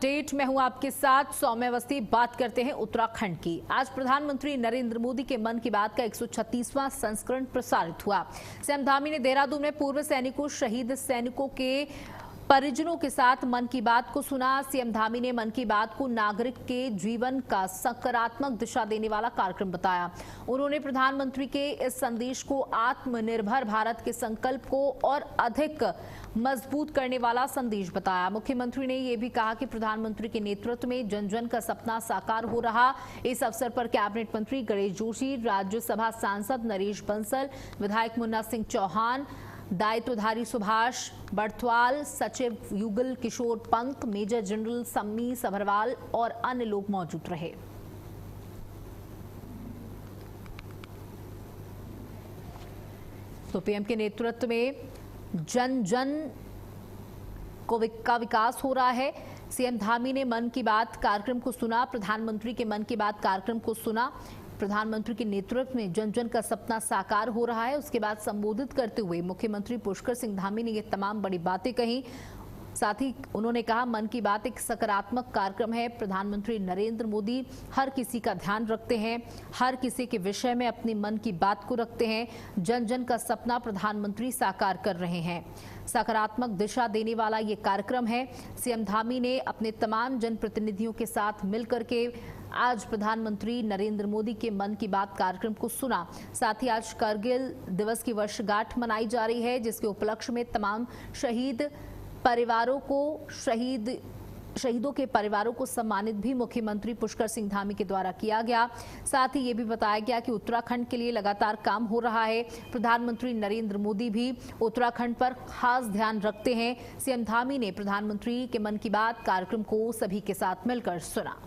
Update. मैं हूं आपके साथ सौम्य अवस्थी। बात करते हैं उत्तराखंड की। आज प्रधानमंत्री नरेंद्र मोदी के मन की बात का 136वां संस्करण प्रसारित हुआ। सीएम धामी ने देहरादून में पूर्व सैनिकों, शहीद सैनिकों के परिजनों के साथ मन की बात को सुना। सीएम धामी ने मन की बात को नागरिक के जीवन का सकारात्मक दिशा देने वाला कार्यक्रम बताया। उन्होंने प्रधानमंत्री के इस संदेश को आत्मनिर्भर भारत के संकल्प को और अधिक मजबूत करने वाला संदेश बताया। मुख्यमंत्री ने यह भी कहा कि प्रधानमंत्री के नेतृत्व में जन जन का सपना साकार हो रहा। इस अवसर पर कैबिनेट मंत्री गणेश जोशी, राज्यसभा सांसद नरेश बंसल, विधायक मुन्ना सिंह चौहान, दायित्वधारी सुभाष बड़थवाल, सचिव युगल किशोर पंत, मेजर जनरल सम्मी सभरवाल और अन्य लोग मौजूद रहे। तो पीएम के नेतृत्व में जन जन का विकास हो रहा है। सीएम धामी ने मन की बात कार्यक्रम को सुना। प्रधानमंत्री के मन की बात कार्यक्रम को सुना। प्रधानमंत्री के नेतृत्व में जन जन का सपना साकार हो रहा है। उसके बाद संबोधित करते हुए मुख्यमंत्री पुष्कर सिंह धामी ने ये तमाम बड़ी बातें कही। साथ ही उन्होंने कहा, मन की बात एक सकारात्मक कार्यक्रम है। प्रधानमंत्री नरेंद्र मोदी हर किसी का ध्यान रखते हैं, हर किसी के विषय में अपने मन की बात को रखते हैं। जन जन का सपना प्रधानमंत्री साकार कर रहे हैं। सकारात्मक दिशा देने वाला ये कार्यक्रम है। सीएम धामी ने अपने तमाम जनप्रतिनिधियों के साथ मिलकर के आज प्रधानमंत्री नरेंद्र मोदी के मन की बात कार्यक्रम को सुना। साथ ही आज कारगिल दिवस की वर्षगांठ मनाई जा रही है, जिसके उपलक्ष्य में तमाम शहीद परिवारों को, शहीदों के परिवारों को सम्मानित भी मुख्यमंत्री पुष्कर सिंह धामी के द्वारा किया गया। साथ ही ये भी बताया गया कि उत्तराखंड के लिए लगातार काम हो रहा है। प्रधानमंत्री नरेंद्र मोदी भी उत्तराखंड पर खास ध्यान रखते हैं। सीएम धामी ने प्रधानमंत्री के मन की बात कार्यक्रम को सभी के साथ मिलकर सुना।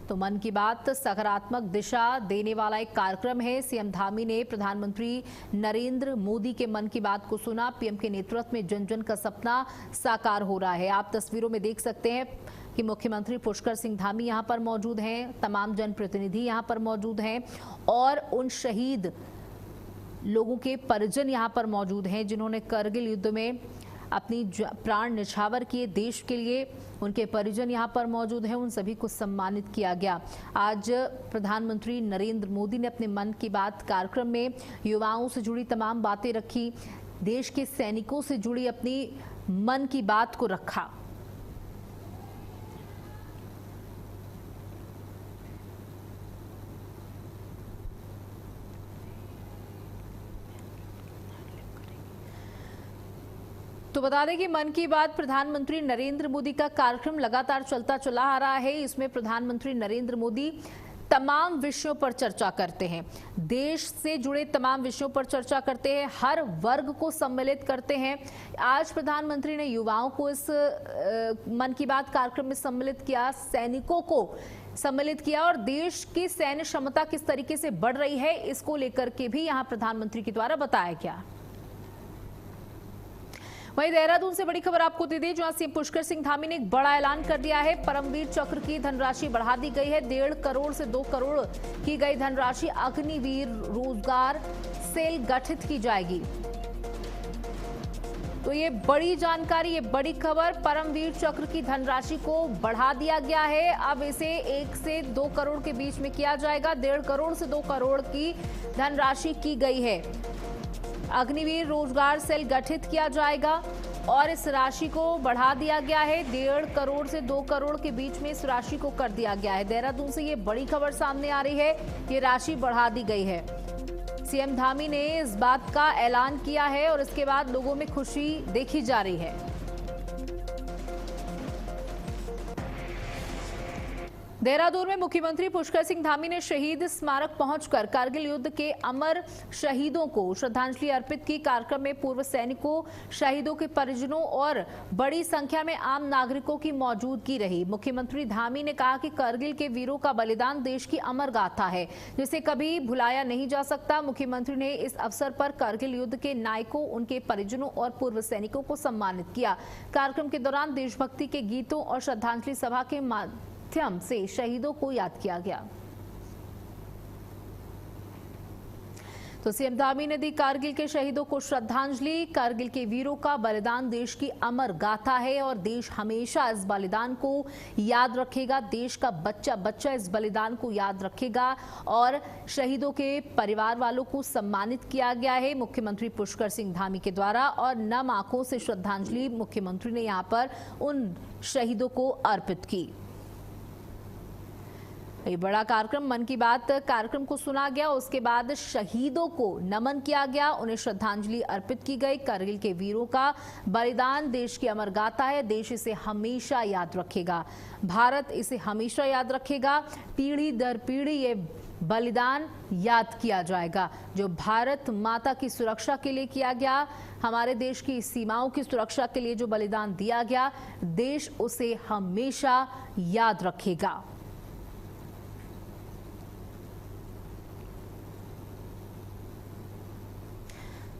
तो मन की बात सकारात्मक दिशा देने वाला एक कार्यक्रम है। सीएम धामी ने प्रधानमंत्री नरेंद्र मोदी के मन की बात को सुना। पीएम के नेतृत्व में जन जन का सपना साकार हो रहा है। आप तस्वीरों में देख सकते हैं कि मुख्यमंत्री पुष्कर सिंह धामी यहां पर मौजूद हैं, तमाम जनप्रतिनिधि यहां पर मौजूद हैं और उन शहीद लोगों के परिजन यहां पर मौजूद हैं जिन्होंने करगिल युद्ध में अपनी प्राण न्यौछावर किए देश के लिए। उनके परिजन यहां पर मौजूद हैं, उन सभी को सम्मानित किया गया। आज प्रधानमंत्री नरेंद्र मोदी ने अपने मन की बात कार्यक्रम में युवाओं से जुड़ी तमाम बातें रखी, देश के सैनिकों से जुड़ी अपनी मन की बात को रखा। तो बता दें कि मन की बात प्रधानमंत्री नरेंद्र मोदी का कार्यक्रम लगातार चलता चला आ रहा है। इसमें प्रधानमंत्री नरेंद्र मोदी तमाम विषयों पर चर्चा करते हैं, देश से जुड़े तमाम विषयों पर चर्चा करते हैं, हर वर्ग को सम्मिलित करते हैं। आज प्रधानमंत्री ने युवाओं को इस मन की बात कार्यक्रम में सम्मिलित किया, सैनिकों को सम्मिलित किया और देश की सैन्य क्षमता किस तरीके से बढ़ रही है इसको लेकर के भी यहाँ प्रधानमंत्री के द्वारा बताया गया। वहीं देहरादून से बड़ी खबर आपको दे दें, जहां सीएम पुष्कर सिंह धामी ने एक बड़ा ऐलान कर दिया है। परमवीर चक्र की धनराशि बढ़ा दी गई है। 1.5 करोड़ से 2 करोड़ की गई धनराशि अग्निवीर रोजगार सेल गठित की जाएगी। तो ये बड़ी जानकारी, ये बड़ी खबर, परमवीर चक्र की धनराशि को बढ़ा दिया गया है। अब इसे 1 से 2 करोड़ के बीच में किया जाएगा। 1.5 करोड़ से 2 करोड़ की धनराशि की गई है। अग्निवीर रोजगार सेल गठित किया जाएगा और इस राशि को बढ़ा दिया गया है। 1.5 करोड़ से 2 करोड़ के बीच में इस राशि को कर दिया गया है। देहरादून से ये बड़ी खबर सामने आ रही है, ये राशि बढ़ा दी गई है। सीएम धामी ने इस बात का ऐलान किया है और इसके बाद लोगों में खुशी देखी जा रही है। देहरादून में मुख्यमंत्री पुष्कर सिंह धामी ने शहीद स्मारक पहुंचकर कारगिल युद्ध के अमर शहीदों को श्रद्धांजलि अर्पित की। कार्यक्रम में पूर्व सैनिकों, शहीदों के परिजनों और बड़ी संख्या में आम नागरिकों की मौजूदगी रही। मुख्यमंत्री धामी ने कहा कि कारगिल के वीरों का बलिदान देश की अमर गाथा है, जिसे कभी भुलाया नहीं जा सकता। मुख्यमंत्री ने इस अवसर पर कारगिल युद्ध के नायकों, उनके परिजनों और पूर्व सैनिकों को सम्मानित किया। कार्यक्रम के दौरान देशभक्ति के गीतों और श्रद्धांजलि सभा के माध्यम से शहीदों को याद किया गया। तो सीएम धामी ने दी कारगिल के शहीदों को श्रद्धांजलि। कारगिल के वीरों का बलिदान देश की अमर गाथा है और देश हमेशा इस बलिदान को याद रखेगा। देश का बच्चा बच्चा इस बलिदान को याद रखेगा और शहीदों के परिवार वालों को सम्मानित किया गया है मुख्यमंत्री पुष्कर सिंह धामी के द्वारा। और नम आंखों से श्रद्धांजलि मुख्यमंत्री ने यहां पर उन शहीदों को अर्पित की। ये बड़ा कार्यक्रम मन की बात कार्यक्रम को सुना गया, उसके बाद शहीदों को नमन किया गया, उन्हें श्रद्धांजलि अर्पित की गई। कारगिल के वीरों का बलिदान देश की अमर गाथा है, देश इसे हमेशा याद रखेगा, भारत इसे हमेशा याद रखेगा। पीढ़ी दर पीढ़ी ये बलिदान याद किया जाएगा जो भारत माता की सुरक्षा के लिए किया गया, हमारे देश की सीमाओं की सुरक्षा के लिए जो बलिदान दिया गया, देश उसे हमेशा याद रखेगा।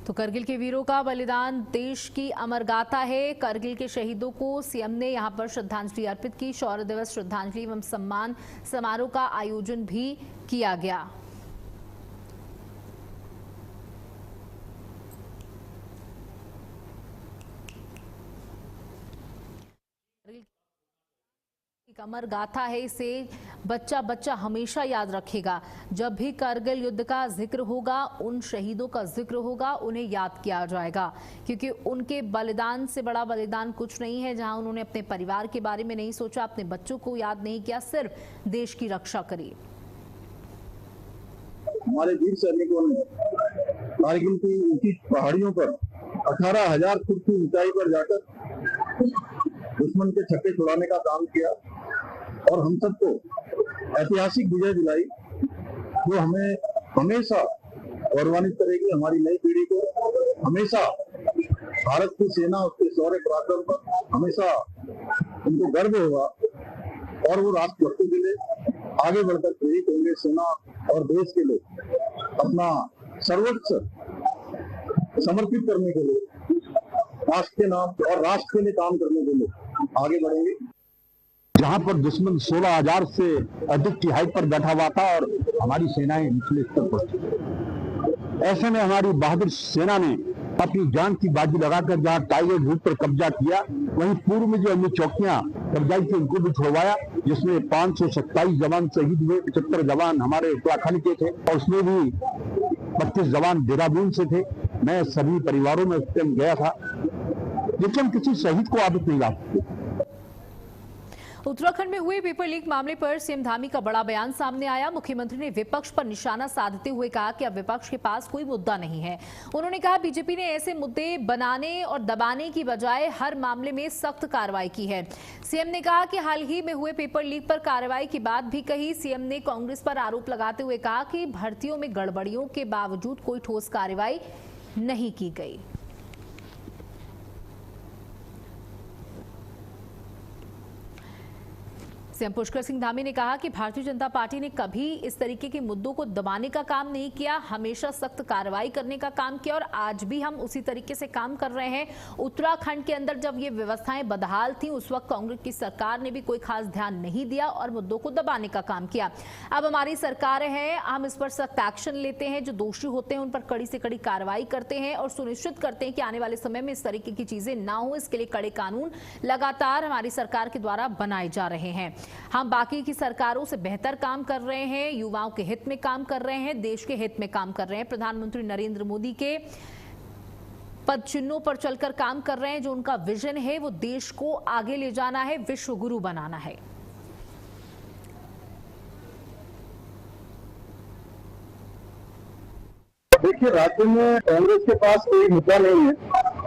तो कारगिल के वीरों का बलिदान देश की अमर गाथा है। कारगिल के शहीदों को सीएम ने यहां पर श्रद्धांजलि अर्पित की। शौर्य दिवस श्रद्धांजलि एवं सम्मान समारोह का आयोजन भी किया गया। अमर गाथा है, इसे बच्चा बच्चा हमेशा याद रखेगा। जब भी कारगिल युद्ध का जिक्र होगा, उन शहीदों का जिक्र होगा, उन्हें याद किया जाएगा, क्योंकि उनके बलिदान से बड़ा बलिदान कुछ नहीं है। जहां उन्होंने अपने परिवार के बारे में नहीं सोचा, अपने बच्चों को याद नहीं किया, सिर्फ देश की रक्षा करी। हमारे वीर सैनिकों ने कारगिल की ऊंची पहाड़ियों पर 18,000 फुट की ऊंचाई पर जाकर दुश्मन के छक्के छुड़ाने का काम किया और हम सबको ऐतिहासिक विजय दिलाई, जो हमें हमेशा गौरवान्वित करेगी। हमारी नई पीढ़ी को हमेशा भारत की सेना, उसके शौर्य पराक्रम पर हमेशा उनको गर्व होगा और वो राष्ट्रभक्ति के लिए आगे बढ़कर प्रेरित होंगे। सेना और देश के लिए अपना सर्वोच्च समर्पित करने के लिए, राष्ट्र के नाम और राष्ट्र के लिए काम करने के लिए आगे बढ़ेंगे। जहां पर दुश्मन 16,000 से अधिक की हाइट पर बैठा हुआ था और हमारी सेनाएं निचले स्तर पर थी। ऐसे में हमारी बहादुर सेना ने अपनी जान की बाजी लगाकर जहां टाइगर ग्रुप पर कब्जा किया, वहीं पूर्व में जो अन्य चौकियां कब्जाई थी उनको भी छुड़वाया, जिसमें 527 जवान शहीद हुए। 75 जवान हमारे उत्तराखंड के थे और उसमें भी 25 जवान देहरादून से थे। मैं सभी परिवारों में उस टाइम गया था, लेकिन किसी शहीद को आदत नहीं ला सकते। उत्तराखंड में हुए पेपर लीक मामले पर सीएम धामी का बड़ा बयान सामने आया। मुख्यमंत्री ने विपक्ष पर निशाना साधते हुए कहा कि अब विपक्ष के पास कोई मुद्दा नहीं है। उन्होंने कहा बीजेपी ने ऐसे मुद्दे बनाने और दबाने की बजाय हर मामले में सख्त कार्रवाई की है। सीएम ने कहा कि हाल ही में हुए पेपर लीक पर कार्रवाई की बात भी कही। सीएम ने कांग्रेस पर आरोप लगाते हुए कहा कि भर्तियों में गड़बड़ियों के बावजूद कोई ठोस कार्रवाई नहीं की गई। सीएम पुष्कर सिंह धामी ने कहा कि भारतीय जनता पार्टी ने कभी इस तरीके के मुद्दों को दबाने का काम नहीं किया, हमेशा सख्त कार्रवाई करने का काम किया और आज भी हम उसी तरीके से काम कर रहे हैं। उत्तराखंड के अंदर जब ये व्यवस्थाएं बदहाल थी, उस वक्त कांग्रेस की सरकार ने भी कोई खास ध्यान नहीं दिया और मुद्दों को दबाने का काम किया। अब हमारी सरकार है, हम इस पर सख्त एक्शन लेते हैं, जो दोषी होते हैं उन पर कड़ी से कड़ी कार्रवाई करते हैं और सुनिश्चित करते हैं कि आने वाले समय में इस तरीके की चीजें ना हो। इसके लिए कड़े कानून लगातार हमारी सरकार के द्वारा बनाए जा रहे हैं। हम बाकी की सरकारों से बेहतर काम कर रहे हैं, युवाओं के हित में काम कर रहे हैं, देश के हित में काम कर रहे हैं। प्रधानमंत्री नरेंद्र मोदी के पद चिन्हों पर चलकर काम कर रहे हैं। जो उनका विजन है वो देश को आगे ले जाना है, विश्व गुरु बनाना है। देखिए, राज्य में कांग्रेस के पास कोई मुद्दा नहीं है।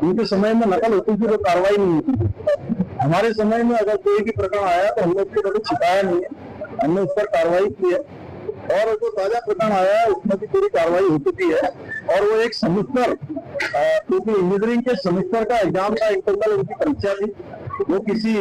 उनके समय में नकल होती थी तो कार्रवाई नहीं होती। हमारे समय में अगर कोई भी प्रकरण आया तो हमने उसके कभी छिपाया नहीं है, हमने उस पर कार्रवाई की है और जो ताजा प्रकरण आया है उसमें भी पूरी कार्रवाई हो चुकी है। और वो एक सेमेस्टर, क्योंकि इंजीनियरिंग के सेमेस्टर का एग्जाम का इंटरनल उनकी परीक्षा थी, वो किसी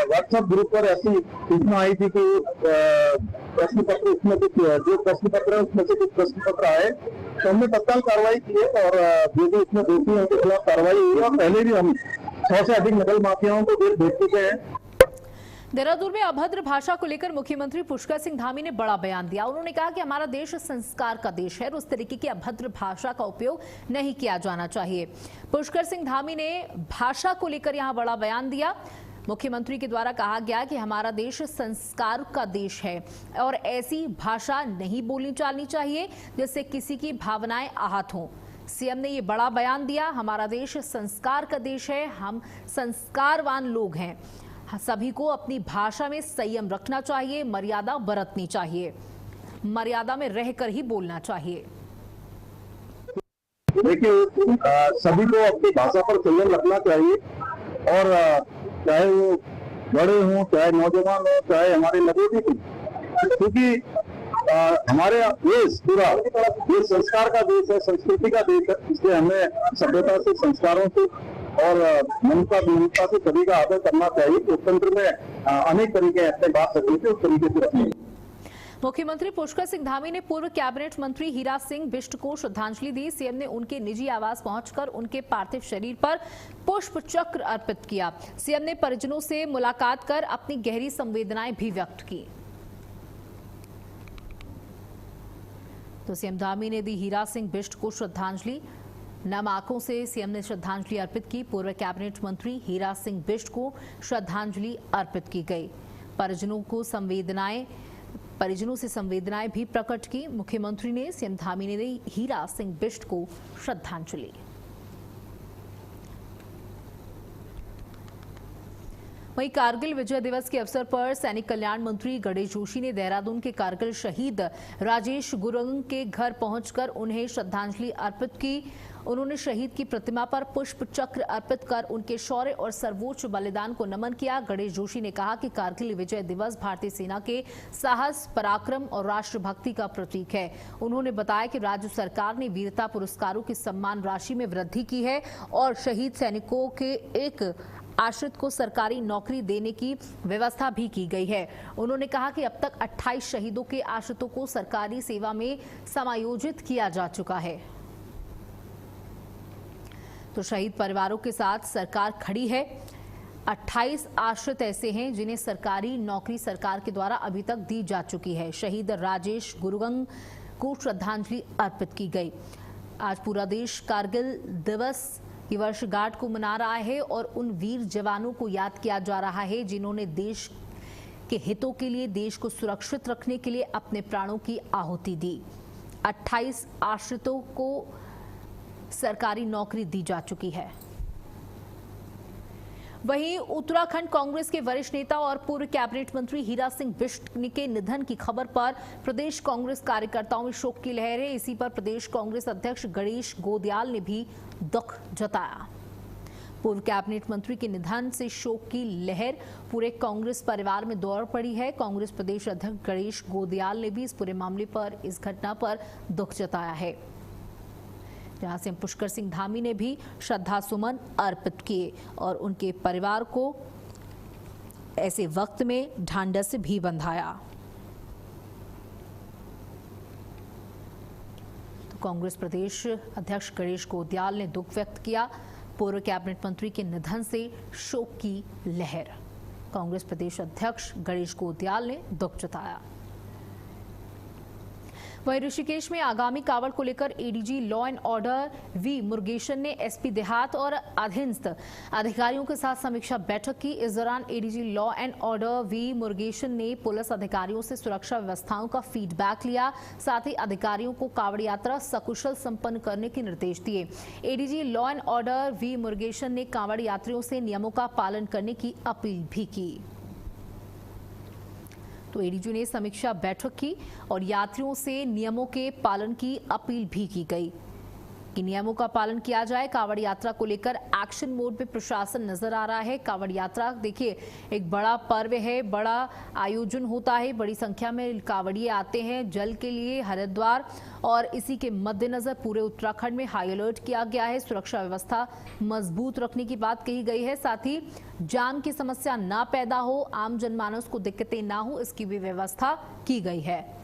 व्हाट्सएप ग्रुप पर ऐसी सूचना आई थी कि प्रश्न पत्र, उसमें कुछ जो प्रश्न पत्र है उसमें से कुछ प्रश्न पत्र आए, तो हमने तत्काल कार्रवाई की है और जो भी इसमें दोषी है उनके खिलाफ कार्रवाई हुई है। और पहले भी हम 100 से अधिक नकल माफियाओं को देख चुके हैं। देहरादून में अभद्र भाषा को लेकर मुख्यमंत्री पुष्कर सिंह धामी ने बड़ा बयान दिया। उन्होंने कहा कि हमारा देश संस्कार का देश है और उस तरीके की अभद्र भाषा का उपयोग नहीं किया जाना चाहिए। पुष्कर सिंह धामी ने भाषा को लेकर यहां बड़ा बयान दिया। मुख्यमंत्री के द्वारा कहा गया कि हमारा देश संस्कार का देश है और ऐसी भाषा नहीं बोलनी चालनी चाहिए जिससे किसी की भावनाएं आहत हों। सीएम ने ये बड़ा बयान दिया। हमारा देश संस्कार का देश है, हम संस्कारवान लोग हैं। सभी को अपनी भाषा में संयम रखना चाहिए, मर्यादा बरतनी चाहिए, मर्यादा में रहकर ही बोलना चाहिए। देखिए, सभी को अपनी भाषा पर संयम रखना चाहिए और चाहे वो बड़े हों, चाहे नौजवान हो, चाहे हमारे नवोदित हों, क्योंकि हमारे देश पूरा ये संस्कार का देश है, संस्कृति का देश है। इसलिए हमें सभ्यता से, संस्कारों से और ममता विनम्रता से सभी का आदर करना चाहिए। लोकतंत्र में अनेक तरीके अपने बात रखने के उस तरीके से रखने। मुख्यमंत्री पुष्कर सिंह धामी ने पूर्व कैबिनेट मंत्री हीरा सिंह बिष्ट को श्रद्धांजलि दी। सीएम ने उनके निजी आवास पहुंचकर उनके पार्थिव शरीर पर पुष्प चक्र अर्पित किया। सीएम ने परिजनों से मुलाकात कर अपनी गहरी संवेदनाएं भी व्यक्त की। तो सीएम धामी ने दी हीरा सिंह बिष्ट को श्रद्धांजलि। नम आंखों से सीएम ने श्रद्धांजलि अर्पित की। पूर्व कैबिनेट मंत्री हीरा सिंह बिष्ट को श्रद्धांजलि अर्पित की गई। परिजनों से संवेदनाएं भी प्रकट की। मुख्यमंत्री ने सीएम धामी ने दी हीरा सिंह बिष्ट को श्रद्धांजलि। वहीं कारगिल विजय दिवस के अवसर पर सैनिक कल्याण मंत्री गणेश जोशी ने देहरादून के कारगिल शहीद राजेश गुरुंग के घर पहुंचकर उन्हें श्रद्धांजलि अर्पित की। उन्होंने शहीद की प्रतिमा पर पुष्प चक्र अर्पित कर उनके शौर्य और सर्वोच्च बलिदान को नमन किया। गणेश जोशी ने कहा कि कारगिल विजय दिवस भारतीय सेना के साहस, पराक्रम और राष्ट्रभक्ति का प्रतीक है। उन्होंने बताया कि राज्य सरकार ने वीरता पुरस्कारों की सम्मान राशि में वृद्धि की है और शहीद सैनिकों के एक आश्रित को सरकारी नौकरी देने की व्यवस्था भी की गई है। उन्होंने कहा कि अब तक 28 शहीदों के आश्रितों को सरकारी सेवा में समायोजित किया जा चुका है। तो शहीद परिवारों के साथ सरकार खड़ी है। 28 आश्रित ऐसे हैं जिन्हें सरकारी नौकरी सरकार के द्वारा अभी तक दी जा चुकी है। शहीद राजेश गुरुंग को श्रद्धांजलि अर्पित की गई। आज पूरा देश कारगिल दिवस की वर्षगांठ को मना रहा है और उन वीर जवानों को याद किया जा रहा है जिन्होंने देश के हितों के लिए, देश को सुरक्षित रखने के लिए अपने प्राणों की आहुति दी। 28 आश्रितों को सरकारी नौकरी दी जा चुकी है। वहीं उत्तराखंड कांग्रेस के वरिष्ठ नेता और पूर्व कैबिनेट मंत्री हीरा सिंह बिष्ट के निधन की खबर पर प्रदेश कांग्रेस कार्यकर्ताओं में शोक की लहर है। इसी पर प्रदेश कांग्रेस अध्यक्ष गणेश गोदियाल ने भी दुख जताया। पूर्व कैबिनेट मंत्री के निधन से शोक की लहर पूरे कांग्रेस परिवार में दौड़ पड़ी है। कांग्रेस प्रदेश अध्यक्ष गणेश गोदियाल ने भी इस पूरे मामले पर, इस घटना पर दुख जताया है, जहां से पुष्कर सिंह धामी ने भी श्रद्धा सुमन अर्पित किए और उनके परिवार को ऐसे वक्त में ढांढस भी बंधाया। तो कांग्रेस प्रदेश अध्यक्ष गणेश गोदियाल ने दुख व्यक्त किया। पूर्व कैबिनेट मंत्री के निधन से शोक की लहर। कांग्रेस प्रदेश अध्यक्ष गणेश गोदियाल ने दुख जताया। वहीं ऋषिकेश में आगामी कावड़ को लेकर ADG law and order V Murugesan ने एसपी देहात और अधीनस्थ अधिकारियों के साथ समीक्षा बैठक की। इस दौरान ADG law and order V Murugesan ने पुलिस अधिकारियों से सुरक्षा व्यवस्थाओं का फीडबैक लिया। साथ ही अधिकारियों को कावड़ यात्रा सकुशल संपन्न करने के निर्देश दिए। ADG law and order V Murugesan ने कावड़ यात्रियों से नियमों का पालन करने की अपील भी की। तो एडीजी ने समीक्षा बैठक की और यात्रियों से नियमों के पालन की अपील भी की गई कि नियमों का पालन किया जाए। कावड़ यात्रा को लेकर एक्शन मोड पे प्रशासन नजर आ रहा है। कावड़ यात्रा देखिए एक बड़ा पर्व है, बड़ा आयोजन होता है, बड़ी संख्या में कावड़िए आते हैं जल के लिए हरिद्वार, और इसी के मद्देनजर पूरे उत्तराखंड में हाई अलर्ट किया गया है। सुरक्षा व्यवस्था मजबूत रखने की बात कही गई है। साथ ही जाम की समस्या ना पैदा हो, आम जनमानस को दिक्कतें ना हो, इसकी भी व्यवस्था की गई है।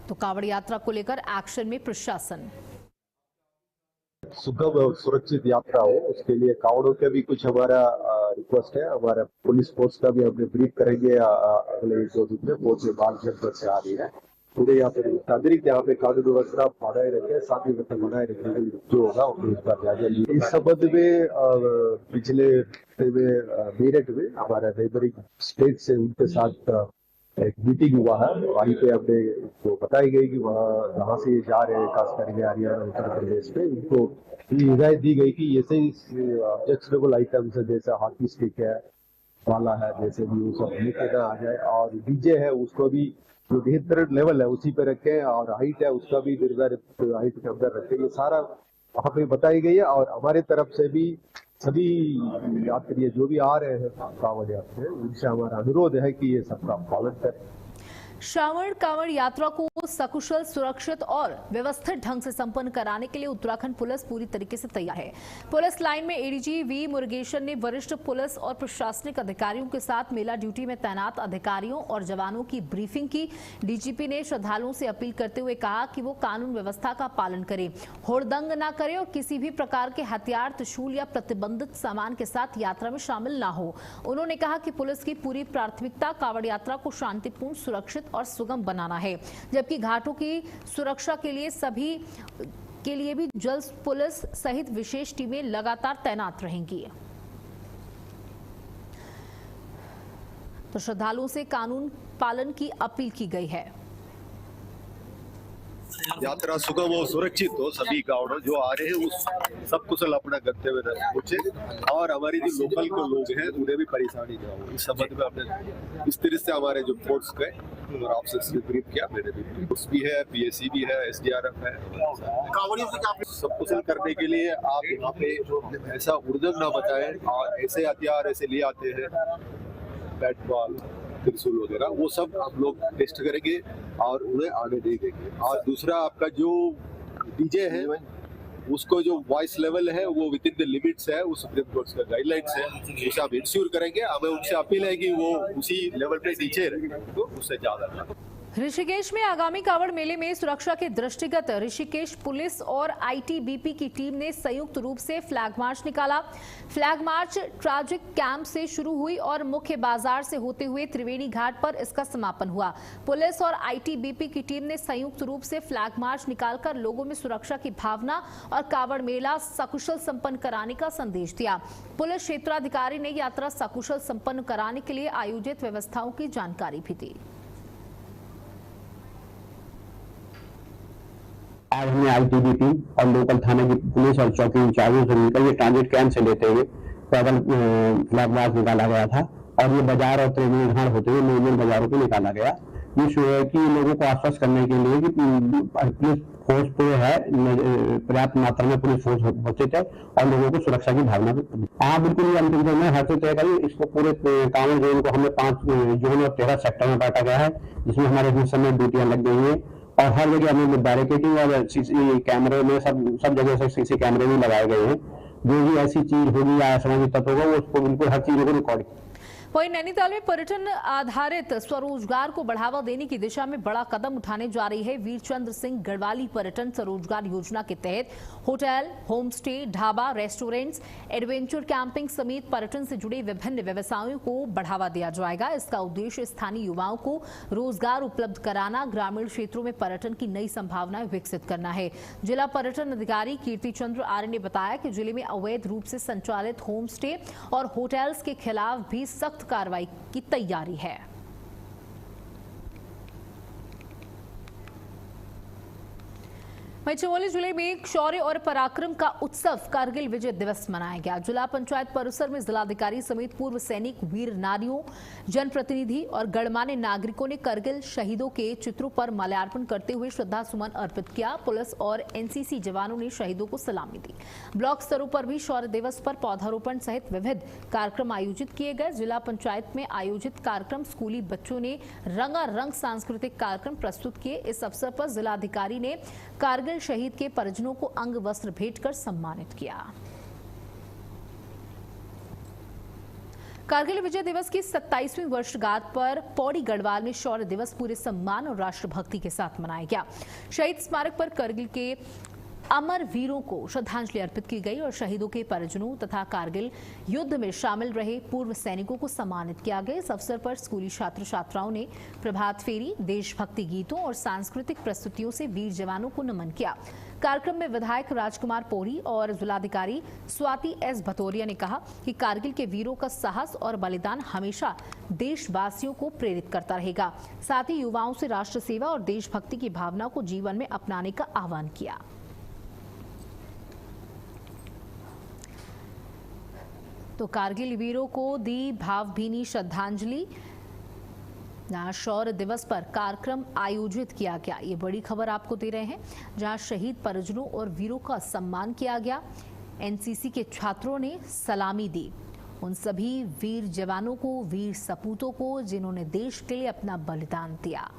तो कावड़ यात्रा को लेकर एक्शन में प्रशासन। सुगम और सुरक्षित यात्रा हो, उसके लिए कावड़ों के भी कुछ हमारा रिक्वेस्ट है। हमारा पुलिस फोर्स का भी हमने ब्रीफ करेंगे अगले 1-2 दिन में। फोर्स में बाल जनपद से आ रही है, पूरे यहाँ पे नागरिक यहाँ पे कानून व्यवस्था बनाए रखे, शांति व्यवस्था बनाए रखने जो होगा उसका जायजा लिया। इस संबंध में पिछले मेरठ में हमारा नेबरिंग स्टेट से उनके साथ एक मीटिंग हुआ है। वहीं पे हमने तो बताई गई कि वहाँ जहाँ से ये जा रहे हैं, खास करके हरियाणा उत्तर प्रदेश में, उनको हिदायत दी गई कि ऐसे ही ऑब्जेक्शनेबल आइटम्स है जैसे हॉकी स्टिक है, वाला है, जैसे भी वो सब लेके ना आ जाए। और डीजे है उसको भी जो निर्धारित लेवल है उसी पे रखें, और हाइट है उसका भी निर्धारित हाइट के अंदर रखें। ये सारा वहाँ पे बताई गई है। और हमारे तरफ से भी सभी यात्री जो भी आ रहे हैं कांवड़ यात्री, उनसे हमारा अनुरोध है कि ये सबका पालन करें। श्रावण कांवड़ यात्रा को सकुशल, सुरक्षित और व्यवस्थित ढंग से संपन्न कराने के लिए उत्तराखंड पुलिस पूरी तरीके से तैयार है। पुलिस लाइन में एडीजी वी मुरुगेशन ने वरिष्ठ पुलिस और प्रशासनिक अधिकारियों के साथ मेला ड्यूटी में तैनात अधिकारियों और जवानों की ब्रीफिंग की। डीजीपी ने श्रद्धालुओं से अपील करते हुए कहा कि वो कानून व्यवस्था का पालन करें, हुड़दंग न करें और किसी भी प्रकार के हथियार, त्रिशूल या प्रतिबंधित सामान के साथ यात्रा में शामिल न हो। उन्होंने कहा कि पुलिस की पूरी प्राथमिकता कांवड़ यात्रा को शांतिपूर्ण, सुरक्षित और सुगम बनाना है, जबकि घाटों की सुरक्षा के लिए सभी के लिए भी जल पुलिस सहित विशेष टीमें लगातार तैनात रहेंगी। तो श्रद्धालुओं से कानून पालन की अपील की गई है। यात्रा सुगम और सुरक्षित हो, सभी कावड़ जो आ रहे हैं उस सब कुशल अपना गंतव्य तक पहुंचे, और हमारी जो लोकल को लोग हैं उन्हें भी परेशानी न हो। इस संबंध में हमने इस तरह से हमारे जो फोर्स गए और आपसे ब्रीफ किया। मैंने भी फोर्स भी है, पीएसी भी है, एसडीआरएफ है। कावड़ियों से सब कुशल करने के लिए आप यहाँ पे ऐसा उड़दंग न बचाएं, और ऐसे हथियार ऐसे ले आते हैं, बैट बॉल, त्रिशूल वगैरह, वो सब हम लोग टेस्ट करेंगे और उन्हें आने देंगे। और दूसरा आपका जो डीजे है उसको जो वॉइस लेवल है वो विद इन द लिमिट्स है, वो सुप्रीम कोर्ट का गाइडलाइंस है, उसे आप इंश्योर करेंगे। हमें उनसे अपील है कि वो उसी लेवल पे नीचे रहे, तो उससे ज्यादा ना। ऋषिकेश में आगामी कांवड़ मेले में सुरक्षा के दृष्टिगत ऋषिकेश पुलिस और आईटीबीपी की टीम ने संयुक्त रूप से फ्लैग मार्च निकाला। फ्लैग मार्च ट्रैजिक कैंप से शुरू हुई और मुख्य बाजार से होते हुए त्रिवेणी घाट पर इसका समापन हुआ। पुलिस और आईटीबीपी की टीम ने संयुक्त रूप से फ्लैग मार्च निकालकर लोगों में सुरक्षा की भावना और कांवड़ मेला सकुशल संपन्न कराने का संदेश दिया। पुलिस क्षेत्राधिकारी ने यात्रा सकुशल संपन्न कराने के लिए आयोजित व्यवस्थाओं की जानकारी भी दी। आज हमने आईटीबीपी और लोकल थाने की पुलिस और चौकी इंचार्जों से मिलकर ये ट्रांजिट कैंप से लेते हुए पैदल फ्लैग मार्च निकाला गया था, और ये बाजार और त्रिवेणी घाट होते हुए मेन बाजारों को निकाला गया। ये शो है कि लोगों को आश्वस्त करने के लिए कि पुलिस फोर्स तो है, पर्याप्त मात्रा में पुलिस फोर्स उपस्थित है और लोगों को सुरक्षा की भावना भी। हाँ बिल्कुल, ये अंतिम दिन में हर से तय करी। इसको पूरे कांवड़ जोन को हमने 5 जोन और 13 सेक्टर में बांटा गया है, जिसमें हमारे हिस्से में ड्यूटियां लग गई है, और हर जगह हमें बैरिकेडिंग और सीसी कैमरे में सब जगह से सीसी कैमरे भी लगाए गए हैं। जो भी ऐसी चीज होगी या असामाजिक तत्व होगा वो उसको बिल्कुल हर चीजों को रिकॉर्ड। वहीं नैनीताल में पर्यटन आधारित स्वरोजगार को बढ़ावा देने की दिशा में बड़ा कदम उठाने जा रही है वीरचंद्र सिंह गढ़वाली पर्यटन स्वरोजगार योजना के तहत hotel, home stay, dhaba, restaurants, adventure camping समेत पर्यटन से जुड़े विभिन्न व्यवसायों को बढ़ावा दिया जाएगा। इसका उद्देश्य स्थानीय युवाओं को रोजगार उपलब्ध कराना, ग्रामीण क्षेत्रों में पर्यटन की नई संभावनाएं विकसित करना है। जिला पर्यटन अधिकारी कीर्ति चंद्र आर्य ने बताया कि जिले में अवैध रूप से संचालित होम स्टे और होटल्स के खिलाफ भी सख्त कार्रवाई की तैयारी है। चमोली जिले में शौर्य और पराक्रम का उत्सव कारगिल विजय दिवस मनाया गया। जिला पंचायत परिसर में जिलाधिकारी समेत पूर्व सैनिक, वीर नारियों, जनप्रतिनिधि और गणमान्य नागरिकों ने कारगिल शहीदों के चित्रों पर माल्यार्पण करते हुए श्रद्धा सुमन अर्पित किया। पुलिस और एनसीसी जवानों ने शहीदों को सलामी दी। ब्लॉक स्तरों पर भी शौर्य दिवस पर पौधारोपण सहित विविध कार्यक्रम आयोजित किए गए। जिला पंचायत में आयोजित कार्यक्रम स्कूली बच्चों ने रंगारंग सांस्कृतिक कार्यक्रम प्रस्तुत किए। इस अवसर पर जिलाधिकारी ने कारगिल शहीद के परिजनों को अंग वस्त्र भेंटकर सम्मानित किया। कारगिल विजय दिवस की 27वीं वर्षगांठ पर पौड़ी गढ़वाल में शौर्य दिवस पूरे सम्मान और राष्ट्रभक्ति के साथ मनाया गया। शहीद स्मारक पर कारगिल के अमर वीरों को श्रद्धांजलि अर्पित की गई और शहीदों के परिजनों तथा कारगिल युद्ध में शामिल रहे पूर्व सैनिकों को सम्मानित किया गया। इस अवसर पर स्कूली छात्र छात्राओं ने प्रभात फेरी, देशभक्ति गीतों और सांस्कृतिक प्रस्तुतियों से वीर जवानों को नमन किया। कार्यक्रम में विधायक राजकुमार पोरी और जिलाधिकारी स्वाति एस भतौरिया ने कहा कि कारगिल के वीरों का साहस और बलिदान हमेशा देशवासियों को प्रेरित करता रहेगा। साथ ही युवाओं से राष्ट्र सेवा और देशभक्ति की भावना को जीवन में अपनाने का आह्वान किया। तो कारगिल वीरों को दी भावभीनी श्रद्धांजलि। जहां शौर्य दिवस पर कार्यक्रम आयोजित किया गया, ये बड़ी खबर आपको दे रहे हैं, जहां शहीद परिजनों और वीरों का सम्मान किया गया। एनसीसी के छात्रों ने सलामी दी उन सभी वीर जवानों को, वीर सपूतों को, जिन्होंने देश के लिए अपना बलिदान दिया।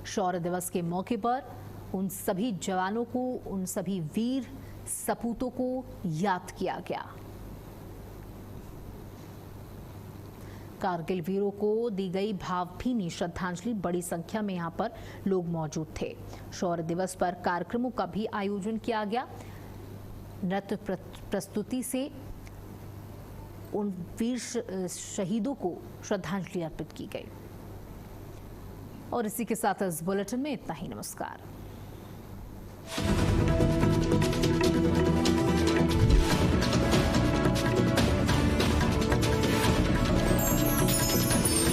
शौर्य दिवस के मौके पर उन सभी जवानों को, उन सभी वीर सपूतों को याद किया गया। कारगिल वीरों को दी गई भावभीनी श्रद्धांजलि। बड़ी संख्या में यहां पर लोग मौजूद थे। शौर्य दिवस पर कार्यक्रमों का भी आयोजन किया गया। नृत्य प्रस्तुति से उन वीर शहीदों को श्रद्धांजलि अर्पित की गई। और इसी के साथ इस बुलेटिन में इतना ही। नमस्कार।